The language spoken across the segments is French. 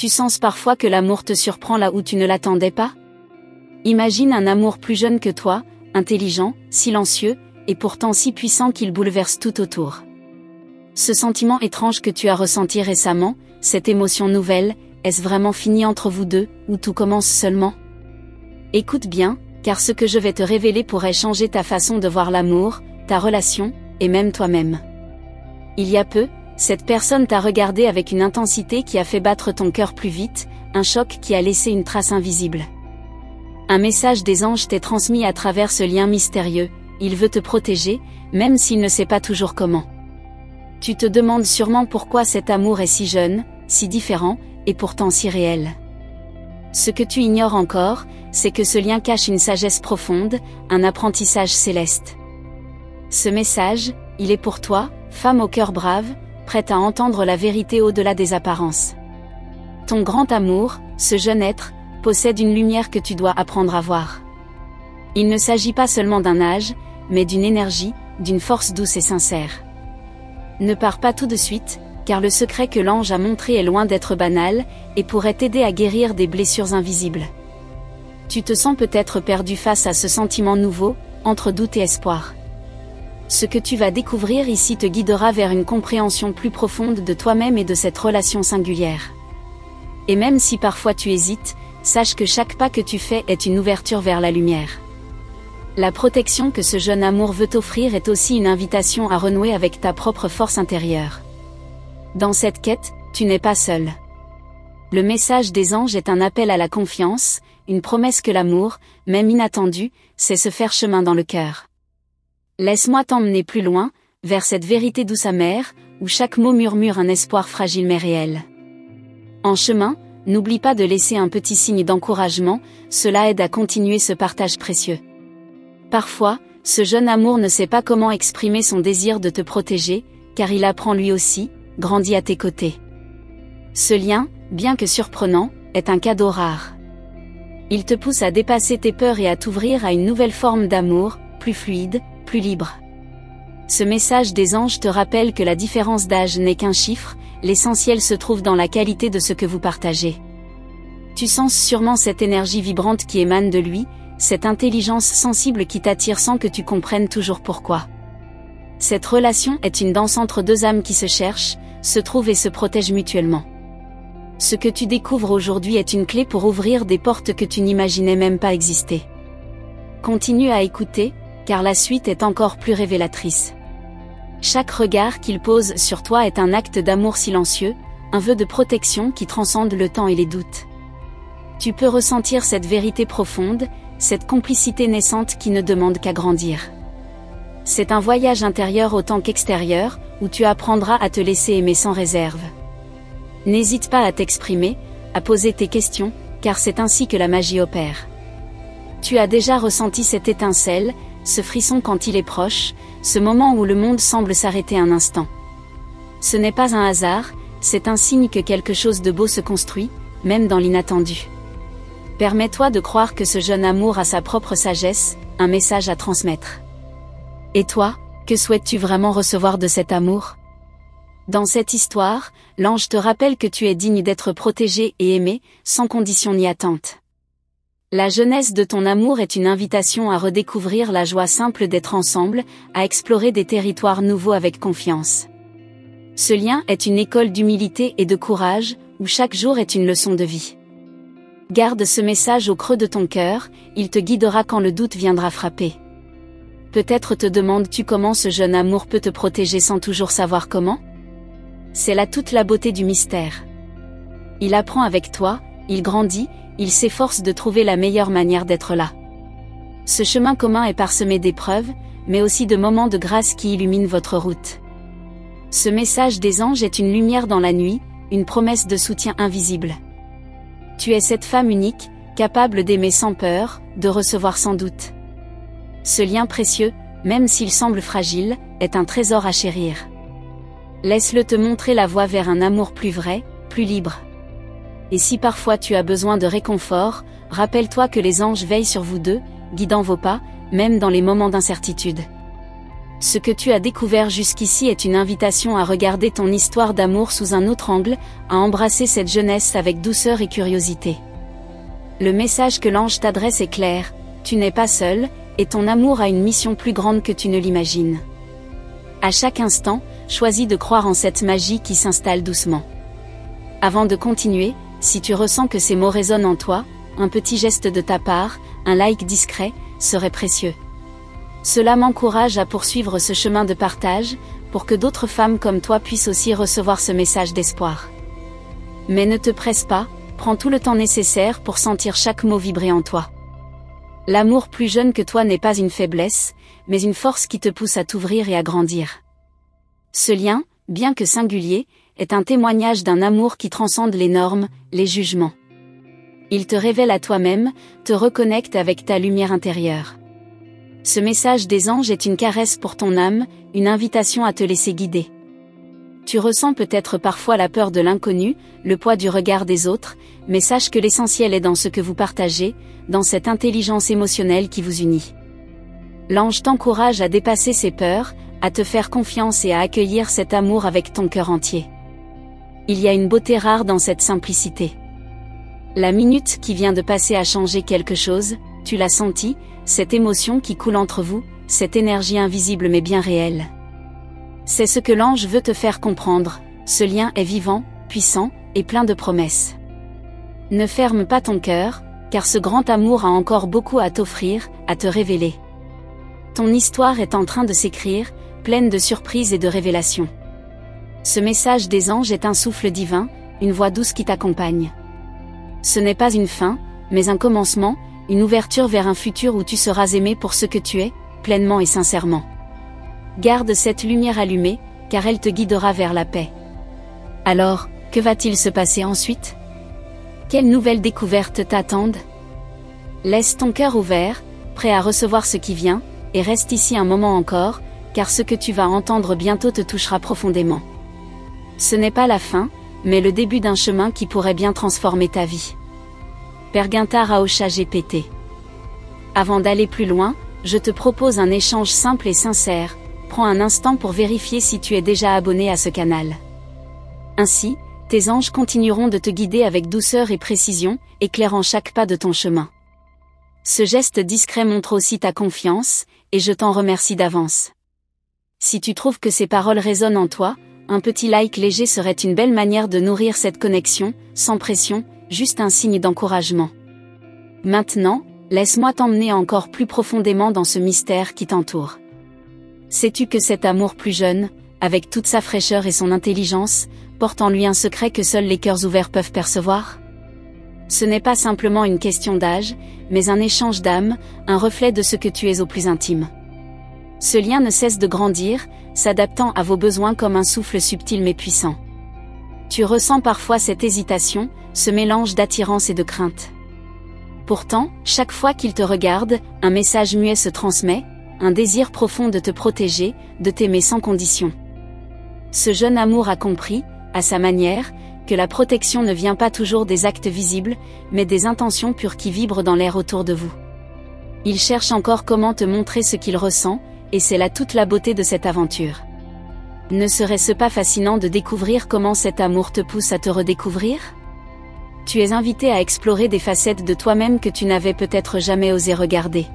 Tu sens parfois que l'amour te surprend là où tu ne l'attendais pas? Imagine un amour plus jeune que toi, intelligent, silencieux, et pourtant si puissant qu'il bouleverse tout autour. Ce sentiment étrange que tu as ressenti récemment, cette émotion nouvelle, est-ce vraiment fini entre vous deux, ou tout commence seulement? Écoute bien, car ce que je vais te révéler pourrait changer ta façon de voir l'amour, ta relation, et même toi-même. Il y a peu, cette personne t'a regardé avec une intensité qui a fait battre ton cœur plus vite, un choc qui a laissé une trace invisible. Un message des anges t'est transmis à travers ce lien mystérieux, il veut te protéger, même s'il ne sait pas toujours comment. Tu te demandes sûrement pourquoi cet amour est si jeune, si différent, et pourtant si réel. Ce que tu ignores encore, c'est que ce lien cache une sagesse profonde, un apprentissage céleste. Ce message, il est pour toi, femme au cœur brave, prête à entendre la vérité au-delà des apparences. Ton grand amour, ce jeune être, possède une lumière que tu dois apprendre à voir. Il ne s'agit pas seulement d'un âge, mais d'une énergie, d'une force douce et sincère. Ne pars pas tout de suite, car le secret que l'ange a montré est loin d'être banal, et pourrait t'aider à guérir des blessures invisibles. Tu te sens peut-être perdu face à ce sentiment nouveau, entre doute et espoir. Ce que tu vas découvrir ici te guidera vers une compréhension plus profonde de toi-même et de cette relation singulière. Et même si parfois tu hésites, sache que chaque pas que tu fais est une ouverture vers la lumière. La protection que ce jeune amour veut t'offrir est aussi une invitation à renouer avec ta propre force intérieure. Dans cette quête, tu n'es pas seul. Le message des anges est un appel à la confiance, une promesse que l'amour, même inattendu, sait se faire chemin dans le cœur. Laisse-moi t'emmener plus loin, vers cette vérité douce amère, où chaque mot murmure un espoir fragile mais réel. En chemin, n'oublie pas de laisser un petit signe d'encouragement, cela aide à continuer ce partage précieux. Parfois, ce jeune amour ne sait pas comment exprimer son désir de te protéger, car il apprend lui aussi, grandit à tes côtés. Ce lien, bien que surprenant, est un cadeau rare. Il te pousse à dépasser tes peurs et à t'ouvrir à une nouvelle forme d'amour, plus fluide, plus libre. Ce message des anges te rappelle que la différence d'âge n'est qu'un chiffre, l'essentiel se trouve dans la qualité de ce que vous partagez. Tu sens sûrement cette énergie vibrante qui émane de lui, cette intelligence sensible qui t'attire sans que tu comprennes toujours pourquoi. Cette relation est une danse entre deux âmes qui se cherchent, se trouvent et se protègent mutuellement. Ce que tu découvres aujourd'hui est une clé pour ouvrir des portes que tu n'imaginais même pas exister. Continue à écouter, car la suite est encore plus révélatrice. Chaque regard qu'il pose sur toi est un acte d'amour silencieux, un vœu de protection qui transcende le temps et les doutes. Tu peux ressentir cette vérité profonde, cette complicité naissante qui ne demande qu'à grandir. C'est un voyage intérieur autant qu'extérieur, où tu apprendras à te laisser aimer sans réserve. N'hésite pas à t'exprimer, à poser tes questions, car c'est ainsi que la magie opère. Tu as déjà ressenti cette étincelle, ce frisson quand il est proche, ce moment où le monde semble s'arrêter un instant. Ce n'est pas un hasard, c'est un signe que quelque chose de beau se construit, même dans l'inattendu. Permets-toi de croire que ce jeune amour a sa propre sagesse, un message à transmettre. Et toi, que souhaites-tu vraiment recevoir de cet amour? Dans cette histoire, l'ange te rappelle que tu es digne d'être protégé et aimé, sans condition ni attente. La jeunesse de ton amour est une invitation à redécouvrir la joie simple d'être ensemble, à explorer des territoires nouveaux avec confiance. Ce lien est une école d'humilité et de courage, où chaque jour est une leçon de vie. Garde ce message au creux de ton cœur, il te guidera quand le doute viendra frapper. Peut-être te demandes-tu comment ce jeune amour peut te protéger sans toujours savoir comment? C'est là toute la beauté du mystère. Il apprend avec toi, il grandit, il s'efforce de trouver la meilleure manière d'être là. Ce chemin commun est parsemé d'épreuves, mais aussi de moments de grâce qui illuminent votre route. Ce message des anges est une lumière dans la nuit, une promesse de soutien invisible. Tu es cette femme unique, capable d'aimer sans peur, de recevoir sans doute. Ce lien précieux, même s'il semble fragile, est un trésor à chérir. Laisse-le te montrer la voie vers un amour plus vrai, plus libre. Et si parfois tu as besoin de réconfort, rappelle-toi que les anges veillent sur vous deux, guidant vos pas, même dans les moments d'incertitude. Ce que tu as découvert jusqu'ici est une invitation à regarder ton histoire d'amour sous un autre angle, à embrasser cette jeunesse avec douceur et curiosité. Le message que l'ange t'adresse est clair, tu n'es pas seul, et ton amour a une mission plus grande que tu ne l'imagines. À chaque instant, choisis de croire en cette magie qui s'installe doucement. Avant de continuer, si tu ressens que ces mots résonnent en toi, un petit geste de ta part, un like discret, serait précieux. Cela m'encourage à poursuivre ce chemin de partage, pour que d'autres femmes comme toi puissent aussi recevoir ce message d'espoir. Mais ne te presse pas, prends tout le temps nécessaire pour sentir chaque mot vibrer en toi. L'amour plus jeune que toi n'est pas une faiblesse, mais une force qui te pousse à t'ouvrir et à grandir. Ce lien, bien que singulier, est un témoignage d'un amour qui transcende les normes, les jugements. Il te révèle à toi-même, te reconnecte avec ta lumière intérieure. Ce message des anges est une caresse pour ton âme, une invitation à te laisser guider. Tu ressens peut-être parfois la peur de l'inconnu, le poids du regard des autres, mais sache que l'essentiel est dans ce que vous partagez, dans cette intelligence émotionnelle qui vous unit. L'ange t'encourage à dépasser ses peurs, à te faire confiance et à accueillir cet amour avec ton cœur entier. Il y a une beauté rare dans cette simplicité. La minute qui vient de passer a changé quelque chose, tu l'as senti, cette émotion qui coule entre vous, cette énergie invisible mais bien réelle. C'est ce que l'ange veut te faire comprendre, ce lien est vivant, puissant, et plein de promesses. Ne ferme pas ton cœur, car ce grand amour a encore beaucoup à t'offrir, à te révéler. Ton histoire est en train de s'écrire, pleine de surprises et de révélations. Ce message des anges est un souffle divin, une voix douce qui t'accompagne. Ce n'est pas une fin, mais un commencement, une ouverture vers un futur où tu seras aimé pour ce que tu es, pleinement et sincèrement. Garde cette lumière allumée, car elle te guidera vers la paix. Alors, que va-t-il se passer ensuite? Quelles nouvelles découvertes t'attendent? Laisse ton cœur ouvert, prêt à recevoir ce qui vient, et reste ici un moment encore, car ce que tu vas entendre bientôt te touchera profondément. Ce n'est pas la fin, mais le début d'un chemin qui pourrait bien transformer ta vie. Perguintar Aosha GPT. Avant d'aller plus loin, je te propose un échange simple et sincère. Prends un instant pour vérifier si tu es déjà abonné à ce canal. Ainsi, tes anges continueront de te guider avec douceur et précision, éclairant chaque pas de ton chemin. Ce geste discret montre aussi ta confiance, et je t'en remercie d'avance. Si tu trouves que ces paroles résonnent en toi, un petit like léger serait une belle manière de nourrir cette connexion, sans pression, juste un signe d'encouragement. Maintenant, laisse-moi t'emmener encore plus profondément dans ce mystère qui t'entoure. Sais-tu que cet amour plus jeune, avec toute sa fraîcheur et son intelligence, porte en lui un secret que seuls les cœurs ouverts peuvent percevoir? Ce n'est pas simplement une question d'âge, mais un échange d'âme, un reflet de ce que tu es au plus intime. Ce lien ne cesse de grandir, s'adaptant à vos besoins comme un souffle subtil mais puissant. Tu ressens parfois cette hésitation, ce mélange d'attirance et de crainte. Pourtant, chaque fois qu'il te regarde, un message muet se transmet, un désir profond de te protéger, de t'aimer sans condition. Ce jeune amour a compris, à sa manière, que la protection ne vient pas toujours des actes visibles, mais des intentions pures qui vibrent dans l'air autour de vous. Il cherche encore comment te montrer ce qu'il ressent, et c'est là toute la beauté de cette aventure. Ne serait-ce pas fascinant de découvrir comment cet amour te pousse à te redécouvrir? Tu es invité à explorer des facettes de toi-même que tu n'avais peut-être jamais osé regarder.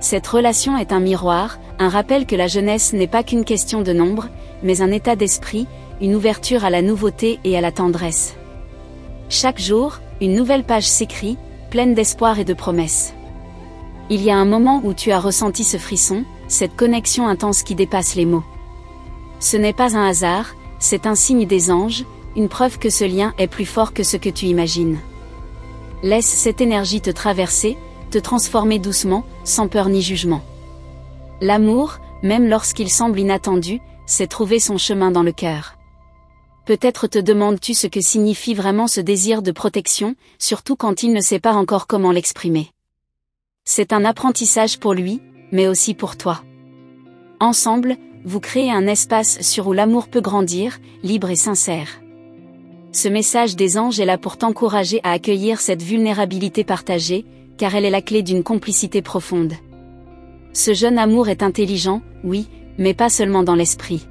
Cette relation est un miroir, un rappel que la jeunesse n'est pas qu'une question de nombre, mais un état d'esprit, une ouverture à la nouveauté et à la tendresse. Chaque jour, une nouvelle page s'écrit, pleine d'espoir et de promesses. Il y a un moment où tu as ressenti ce frisson, cette connexion intense qui dépasse les mots. Ce n'est pas un hasard, c'est un signe des anges, une preuve que ce lien est plus fort que ce que tu imagines. Laisse cette énergie te traverser, te transformer doucement, sans peur ni jugement. L'amour, même lorsqu'il semble inattendu, sait trouver son chemin dans le cœur. Peut-être te demandes-tu ce que signifie vraiment ce désir de protection, surtout quand il ne sait pas encore comment l'exprimer. C'est un apprentissage pour lui, mais aussi pour toi. Ensemble, vous créez un espace où l'amour peut grandir, libre et sincère. Ce message des anges est là pour t'encourager à accueillir cette vulnérabilité partagée, car elle est la clé d'une complicité profonde. Ce jeune amour est intelligent, oui, mais pas seulement dans l'esprit.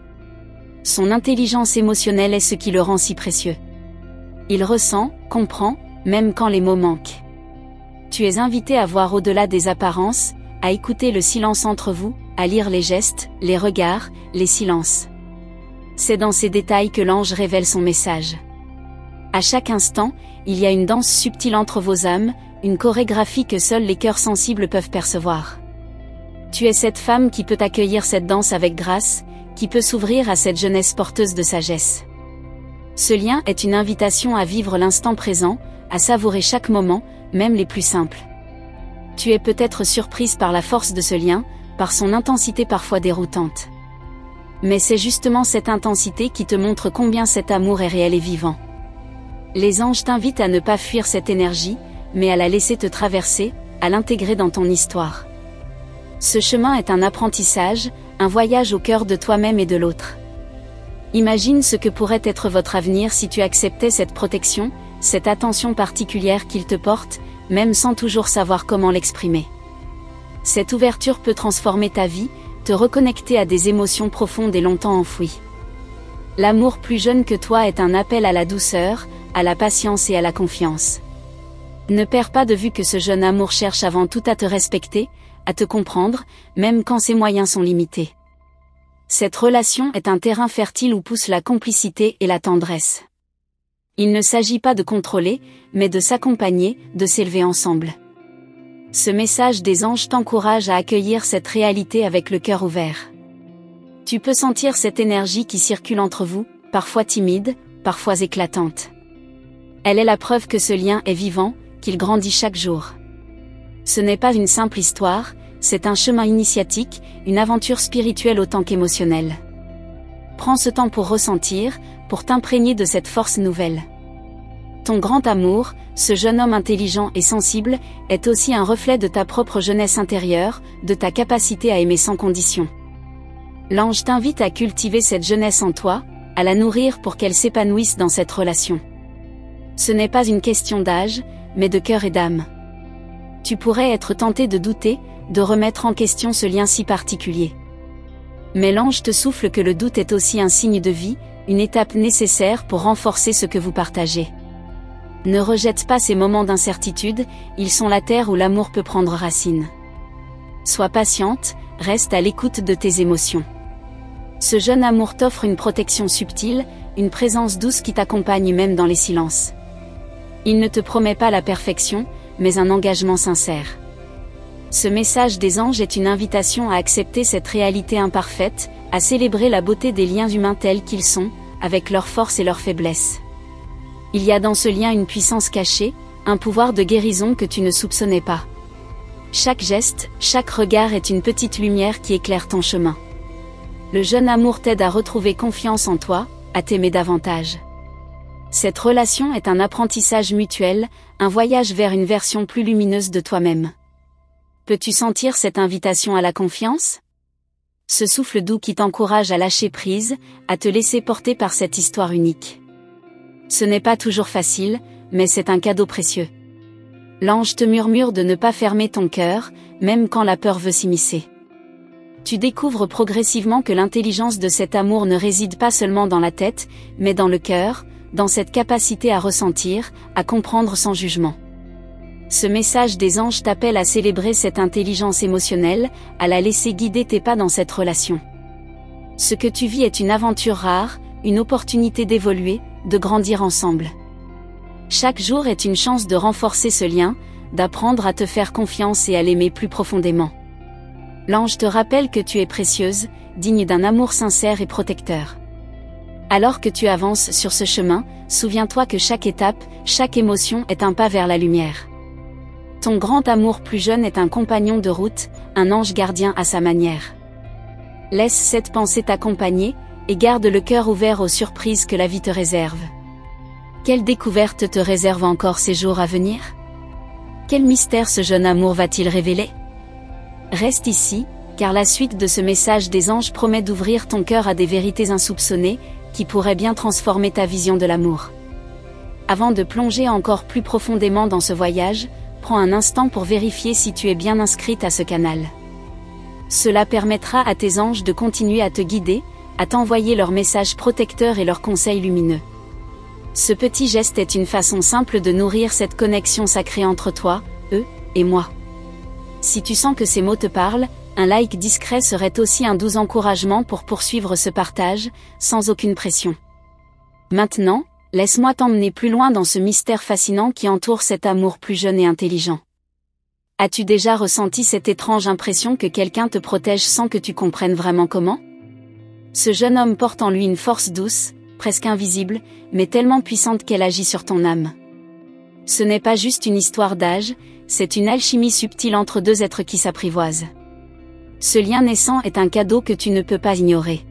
Son intelligence émotionnelle est ce qui le rend si précieux. Il ressent, comprend, même quand les mots manquent. Tu es invité à voir au-delà des apparences, à écouter le silence entre vous, à lire les gestes, les regards, les silences. C'est dans ces détails que l'ange révèle son message. À chaque instant, il y a une danse subtile entre vos âmes, une chorégraphie que seuls les cœurs sensibles peuvent percevoir. Tu es cette femme qui peut accueillir cette danse avec grâce, qui peut s'ouvrir à cette jeunesse porteuse de sagesse. Ce lien est une invitation à vivre l'instant présent, à savourer chaque moment, même les plus simples. Tu es peut-être surprise par la force de ce lien, par son intensité parfois déroutante. Mais c'est justement cette intensité qui te montre combien cet amour est réel et vivant. Les anges t'invitent à ne pas fuir cette énergie, mais à la laisser te traverser, à l'intégrer dans ton histoire. Ce chemin est un apprentissage, un voyage au cœur de toi-même et de l'autre. Imagine ce que pourrait être votre avenir si tu acceptais cette protection, cette attention particulière qu'il te porte, même sans toujours savoir comment l'exprimer. Cette ouverture peut transformer ta vie, te reconnecter à des émotions profondes et longtemps enfouies. L'amour plus jeune que toi est un appel à la douceur, à la patience et à la confiance. Ne perds pas de vue que ce jeune amour cherche avant tout à te respecter, à te comprendre, même quand ses moyens sont limités. Cette relation est un terrain fertile où poussent la complicité et la tendresse. Il ne s'agit pas de contrôler, mais de s'accompagner, de s'élever ensemble. Ce message des anges t'encourage à accueillir cette réalité avec le cœur ouvert. Tu peux sentir cette énergie qui circule entre vous, parfois timide, parfois éclatante. Elle est la preuve que ce lien est vivant, qu'il grandit chaque jour. Ce n'est pas une simple histoire, c'est un chemin initiatique, une aventure spirituelle autant qu'émotionnelle. Prends ce temps pour ressentir, pour t'imprégner de cette force nouvelle. Ton grand amour, ce jeune homme intelligent et sensible, est aussi un reflet de ta propre jeunesse intérieure, de ta capacité à aimer sans condition. L'ange t'invite à cultiver cette jeunesse en toi, à la nourrir pour qu'elle s'épanouisse dans cette relation. Ce n'est pas une question d'âge, mais de cœur et d'âme. Tu pourrais être tenté de douter, de remettre en question ce lien si particulier. Mais l'ange te souffle que le doute est aussi un signe de vie, une étape nécessaire pour renforcer ce que vous partagez. Ne rejette pas ces moments d'incertitude, ils sont la terre où l'amour peut prendre racine. Sois patiente, reste à l'écoute de tes émotions. Ce jeune amour t'offre une protection subtile, une présence douce qui t'accompagne même dans les silences. Il ne te promet pas la perfection, mais un engagement sincère. Ce message des anges est une invitation à accepter cette réalité imparfaite, à célébrer la beauté des liens humains tels qu'ils sont, avec leurs forces et leurs faiblesses. Il y a dans ce lien une puissance cachée, un pouvoir de guérison que tu ne soupçonnais pas. Chaque geste, chaque regard est une petite lumière qui éclaire ton chemin. Le jeune amour t'aide à retrouver confiance en toi, à t'aimer davantage. Cette relation est un apprentissage mutuel, un voyage vers une version plus lumineuse de toi-même. Peux-tu sentir cette invitation à la confiance ? Ce souffle doux qui t'encourage à lâcher prise, à te laisser porter par cette histoire unique. Ce n'est pas toujours facile, mais c'est un cadeau précieux. L'ange te murmure de ne pas fermer ton cœur, même quand la peur veut s'immiscer. Tu découvres progressivement que l'intelligence de cet amour ne réside pas seulement dans la tête, mais dans le cœur, dans cette capacité à ressentir, à comprendre sans jugement. Ce message des anges t'appelle à célébrer cette intelligence émotionnelle, à la laisser guider tes pas dans cette relation. Ce que tu vis est une aventure rare, une opportunité d'évoluer, de grandir ensemble. Chaque jour est une chance de renforcer ce lien, d'apprendre à te faire confiance et à l'aimer plus profondément. L'ange te rappelle que tu es précieuse, digne d'un amour sincère et protecteur. Alors que tu avances sur ce chemin, souviens-toi que chaque étape, chaque émotion est un pas vers la lumière. Ton grand amour plus jeune est un compagnon de route, un ange gardien à sa manière. Laisse cette pensée t'accompagner, et garde le cœur ouvert aux surprises que la vie te réserve. Quelle découverte te réserve encore ces jours à venir ? Quel mystère ce jeune amour va-t-il révéler ? Reste ici, car la suite de ce message des anges promet d'ouvrir ton cœur à des vérités insoupçonnées, qui pourraient bien transformer ta vision de l'amour. Avant de plonger encore plus profondément dans ce voyage, prends un instant pour vérifier si tu es bien inscrite à ce canal. Cela permettra à tes anges de continuer à te guider, à t'envoyer leurs messages protecteurs et leurs conseils lumineux. Ce petit geste est une façon simple de nourrir cette connexion sacrée entre toi, eux, et moi. Si tu sens que ces mots te parlent, un like discret serait aussi un doux encouragement pour poursuivre ce partage, sans aucune pression. Maintenant, laisse-moi t'emmener plus loin dans ce mystère fascinant qui entoure cet amour plus jeune et intelligent. As-tu déjà ressenti cette étrange impression que quelqu'un te protège sans que tu comprennes vraiment comment ? Ce jeune homme porte en lui une force douce, presque invisible, mais tellement puissante qu'elle agit sur ton âme. Ce n'est pas juste une histoire d'âge, c'est une alchimie subtile entre deux êtres qui s'apprivoisent. Ce lien naissant est un cadeau que tu ne peux pas ignorer.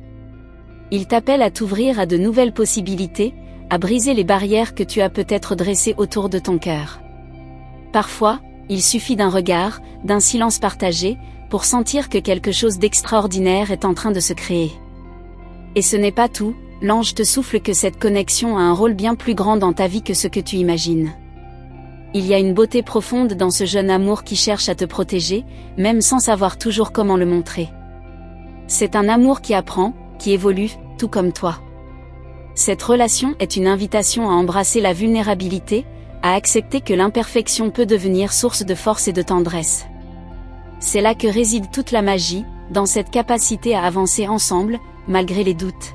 Il t'appelle à t'ouvrir à de nouvelles possibilités, à briser les barrières que tu as peut-être dressées autour de ton cœur. Parfois, il suffit d'un regard, d'un silence partagé, pour sentir que quelque chose d'extraordinaire est en train de se créer. Et ce n'est pas tout, l'ange te souffle que cette connexion a un rôle bien plus grand dans ta vie que ce que tu imagines. Il y a une beauté profonde dans ce jeune amour qui cherche à te protéger, même sans savoir toujours comment le montrer. C'est un amour qui apprend, qui évolue, tout comme toi. Cette relation est une invitation à embrasser la vulnérabilité, à accepter que l'imperfection peut devenir source de force et de tendresse. C'est là que réside toute la magie, dans cette capacité à avancer ensemble, malgré les doutes.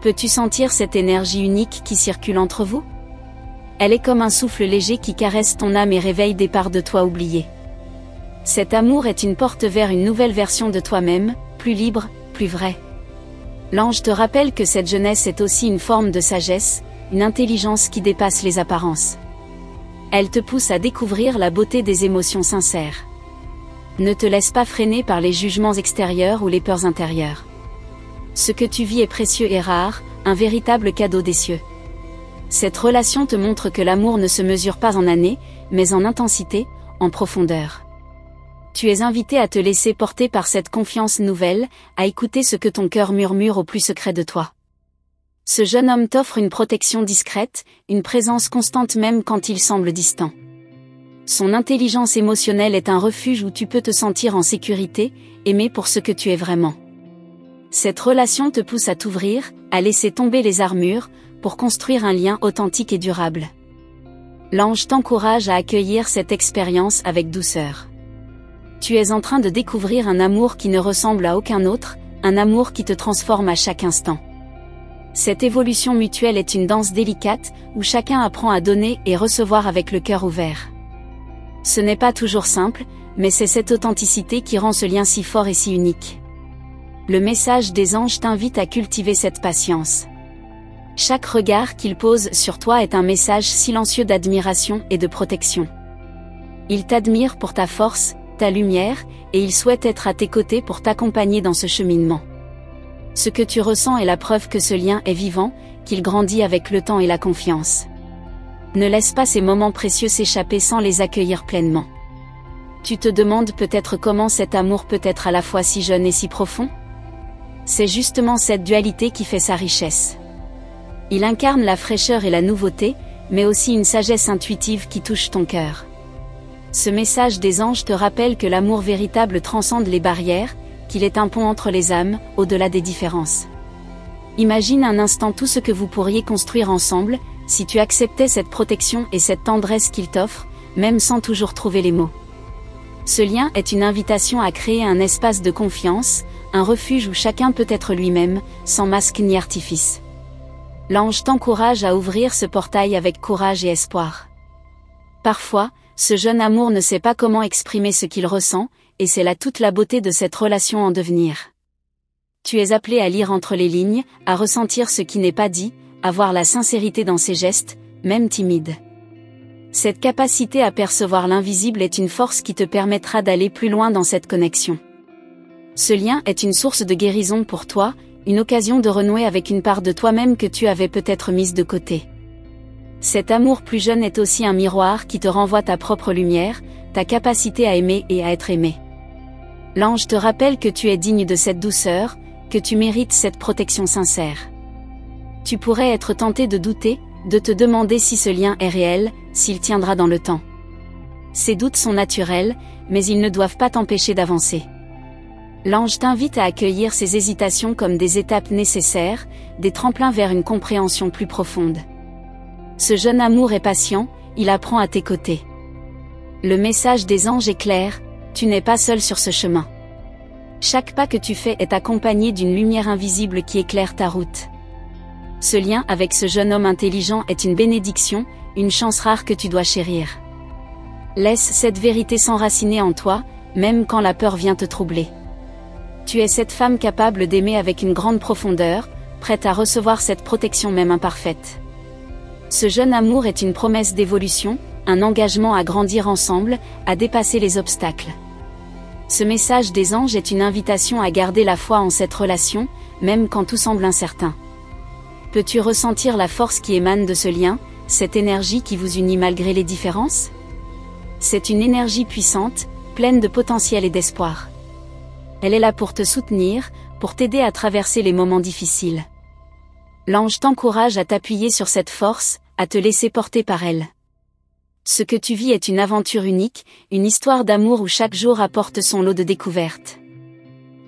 Peux-tu sentir cette énergie unique qui circule entre vous ? Elle est comme un souffle léger qui caresse ton âme et réveille des parts de toi oubliées. Cet amour est une porte vers une nouvelle version de toi-même, plus libre, plus vraie. L'ange te rappelle que cette jeunesse est aussi une forme de sagesse, une intelligence qui dépasse les apparences. Elle te pousse à découvrir la beauté des émotions sincères. Ne te laisse pas freiner par les jugements extérieurs ou les peurs intérieures. Ce que tu vis est précieux et rare, un véritable cadeau des cieux. Cette relation te montre que l'amour ne se mesure pas en années, mais en intensité, en profondeur. Tu es invité à te laisser porter par cette confiance nouvelle, à écouter ce que ton cœur murmure au plus secret de toi. Ce jeune homme t'offre une protection discrète, une présence constante même quand il semble distant. Son intelligence émotionnelle est un refuge où tu peux te sentir en sécurité, aimé pour ce que tu es vraiment. Cette relation te pousse à t'ouvrir, à laisser tomber les armures, pour construire un lien authentique et durable. L'ange t'encourage à accueillir cette expérience avec douceur. Tu es en train de découvrir un amour qui ne ressemble à aucun autre, un amour qui te transforme à chaque instant. Cette évolution mutuelle est une danse délicate, où chacun apprend à donner et recevoir avec le cœur ouvert. Ce n'est pas toujours simple, mais c'est cette authenticité qui rend ce lien si fort et si unique. Le message des anges t'invite à cultiver cette patience. Chaque regard qu'ils posent sur toi est un message silencieux d'admiration et de protection. Ils t'admirent pour ta force, ta lumière, et ils souhaitent être à tes côtés pour t'accompagner dans ce cheminement. Ce que tu ressens est la preuve que ce lien est vivant, qu'il grandit avec le temps et la confiance. Ne laisse pas ces moments précieux s'échapper sans les accueillir pleinement. Tu te demandes peut-être comment cet amour peut être à la fois si jeune et si profond ? C'est justement cette dualité qui fait sa richesse. Il incarne la fraîcheur et la nouveauté, mais aussi une sagesse intuitive qui touche ton cœur. Ce message des anges te rappelle que l'amour véritable transcende les barrières, qu'il est un pont entre les âmes, au-delà des différences. Imagine un instant tout ce que vous pourriez construire ensemble, si tu acceptais cette protection et cette tendresse qu'il t'offre, même sans toujours trouver les mots. Ce lien est une invitation à créer un espace de confiance, un refuge où chacun peut être lui-même, sans masque ni artifice. L'ange t'encourage à ouvrir ce portail avec courage et espoir. Parfois, ce jeune amour ne sait pas comment exprimer ce qu'il ressent, et c'est là toute la beauté de cette relation en devenir. Tu es appelé à lire entre les lignes, à ressentir ce qui n'est pas dit, à voir la sincérité dans ses gestes, même timides. Cette capacité à percevoir l'invisible est une force qui te permettra d'aller plus loin dans cette connexion. Ce lien est une source de guérison pour toi, une occasion de renouer avec une part de toi-même que tu avais peut-être mise de côté. Cet amour plus jeune est aussi un miroir qui te renvoie ta propre lumière, ta capacité à aimer et à être aimé. L'ange te rappelle que tu es digne de cette douceur, que tu mérites cette protection sincère. Tu pourrais être tenté de douter, de te demander si ce lien est réel, s'il tiendra dans le temps. Ces doutes sont naturels, mais ils ne doivent pas t'empêcher d'avancer. L'ange t'invite à accueillir ces hésitations comme des étapes nécessaires, des tremplins vers une compréhension plus profonde. Ce jeune amour est patient, il apprend à tes côtés. Le message des anges est clair, tu n'es pas seul sur ce chemin. Chaque pas que tu fais est accompagné d'une lumière invisible qui éclaire ta route. Ce lien avec ce jeune homme intelligent est une bénédiction, une chance rare que tu dois chérir. Laisse cette vérité s'enraciner en toi, même quand la peur vient te troubler. Tu es cette femme capable d'aimer avec une grande profondeur, prête à recevoir cette protection même imparfaite. Ce jeune amour est une promesse d'évolution, un engagement à grandir ensemble, à dépasser les obstacles. Ce message des anges est une invitation à garder la foi en cette relation, même quand tout semble incertain. Peux-tu ressentir la force qui émane de ce lien, cette énergie qui vous unit malgré les différences? C'est une énergie puissante, pleine de potentiel et d'espoir. Elle est là pour te soutenir, pour t'aider à traverser les moments difficiles. L'ange t'encourage à t'appuyer sur cette force, à te laisser porter par elle. Ce que tu vis est une aventure unique, une histoire d'amour où chaque jour apporte son lot de découvertes.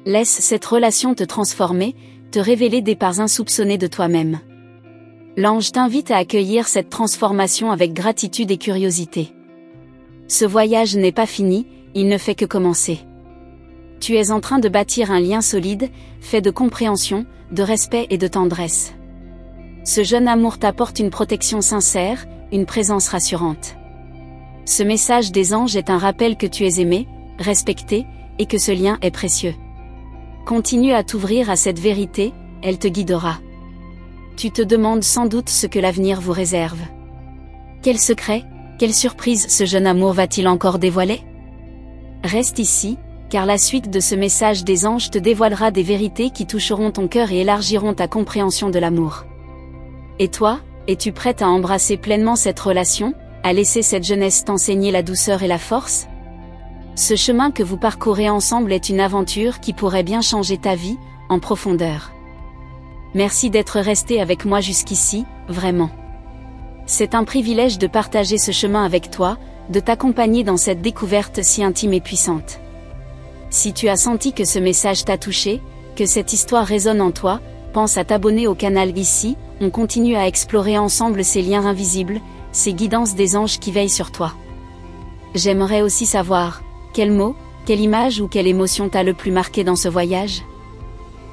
Laisse cette relation te transformer, te révéler des parts insoupçonnées de toi-même. L'ange t'invite à accueillir cette transformation avec gratitude et curiosité. Ce voyage n'est pas fini, il ne fait que commencer. Tu es en train de bâtir un lien solide, fait de compréhension, de respect et de tendresse. Ce jeune amour t'apporte une protection sincère, une présence rassurante. Ce message des anges est un rappel que tu es aimé, respecté, et que ce lien est précieux. Continue à t'ouvrir à cette vérité, elle te guidera. Tu te demandes sans doute ce que l'avenir vous réserve. Quel secret, quelle surprise ce jeune amour va-t-il encore dévoiler? Reste ici, car la suite de ce message des anges te dévoilera des vérités qui toucheront ton cœur et élargiront ta compréhension de l'amour. Et toi, es-tu prête à embrasser pleinement cette relation, à laisser cette jeunesse t'enseigner la douceur et la force? Ce chemin que vous parcourez ensemble est une aventure qui pourrait bien changer ta vie, en profondeur. Merci d'être resté avec moi jusqu'ici, vraiment. C'est un privilège de partager ce chemin avec toi, de t'accompagner dans cette découverte si intime et puissante. Si tu as senti que ce message t'a touché, que cette histoire résonne en toi, pense à t'abonner au canal ici, on continue à explorer ensemble ces liens invisibles, ces guidances des anges qui veillent sur toi. J'aimerais aussi savoir, quel mot, quelle image ou quelle émotion t'a le plus marqué dans ce voyage?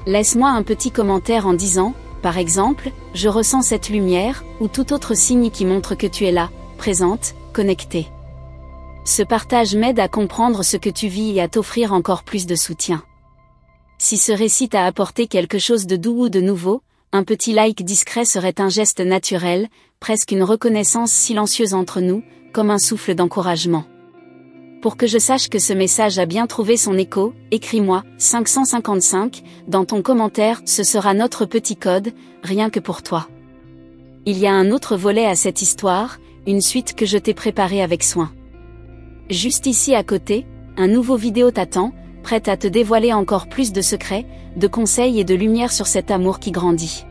Laisse-moi un petit commentaire en disant, par exemple, je ressens cette lumière, ou tout autre signe qui montre que tu es là, présente, connectée. Ce partage m'aide à comprendre ce que tu vis et à t'offrir encore plus de soutien. Si ce récit t'a apporté quelque chose de doux ou de nouveau, un petit like discret serait un geste naturel, presque une reconnaissance silencieuse entre nous, comme un souffle d'encouragement. Pour que je sache que ce message a bien trouvé son écho, écris-moi 555 dans ton commentaire, ce sera notre petit code, rien que pour toi. Il y a un autre volet à cette histoire, une suite que je t'ai préparée avec soin. Juste ici à côté, un nouveau vidéo t'attend, prête à te dévoiler encore plus de secrets, de conseils et de lumière sur cet amour qui grandit.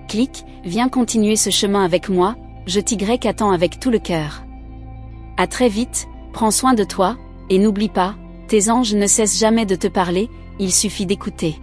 Clique, viens continuer ce chemin avec moi, je t'attends avec tout le cœur. À très vite, prends soin de toi, et n'oublie pas, tes anges ne cessent jamais de te parler, il suffit d'écouter.